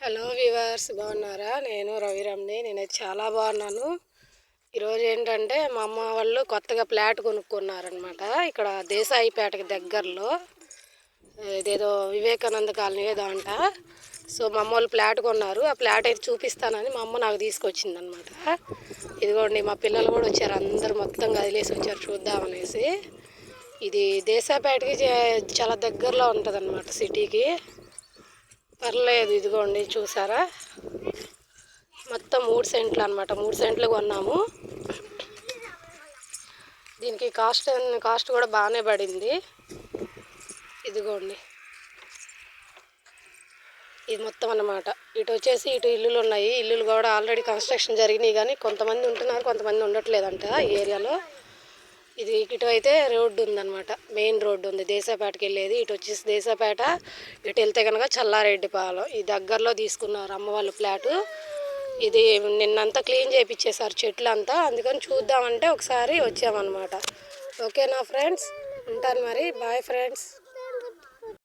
Hello viewers, బాగున్నారా? నేను రవిరామ్ని. నేనైతే చాలా బాగున్నాను. ఈరోజు ఏంటంటే మా అమ్మ వాళ్ళు కొత్తగా ఫ్లాట్ కొనుక్కున్నారనమాట. ఇక్కడ దేశాయిపేటకి దగ్గరలో ఇదేదో వివేకానంద కాలనీ ఏదో అంట. సో మా అమ్మ వాళ్ళు ఫ్లాట్ కొన్నారు. ఆ ఫ్లాట్ అయితే చూపిస్తానని మా అమ్మ నాకు తీసుకొచ్చిందనమాట. ఇదిగోండి, మా పిల్లలు కూడా వచ్చారు, అందరు మొత్తం కదిలేసి వచ్చారు చూద్దామనేసి. ఇది దేశాపేటకి చాలా దగ్గరలో ఉంటుంది అనమాట, సిటీకి. పర్లేదు, ఇదిగోండి చూసారా, మొత్తం 3 సెంట్లు అనమాట. 3 సెంట్లు కొన్నాము. దీనికి కాస్ట్ కూడా బాగానే పడింది. ఇదిగోండి, ఇది మొత్తం అన్నమాట. ఇటు వచ్చేసి ఇటు ఇల్లులు ఉన్నాయి. ఇల్లులు కూడా ఆల్రెడీ కన్స్ట్రక్షన్ జరిగినాయి, కానీ కొంతమంది ఉంటున్నారు, కొంతమంది ఉండట్లేదంట ఈ ఏరియాలో. ఇది ఇటు అయితే రోడ్డు ఉందన్నమాట, మెయిన్ రోడ్డు ఉంది దేశాపేటకి వెళ్ళేది. ఇటు వచ్చేసి దేశాపేట, ఇటు వెళ్తే కనుక చల్లారెడ్డిపాలెం. ఈ దగ్గరలో తీసుకున్నారు అమ్మ వాళ్ళు ఫ్లాటు. ఇది నిన్నంతా క్లీన్ చేయించేశారు చెట్లు అంతా, అందుకని చూద్దామంటే ఒకసారి వచ్చామన్నమాట. ఓకేనా ఫ్రెండ్స్, ఉంటాను మరి. Bye friends.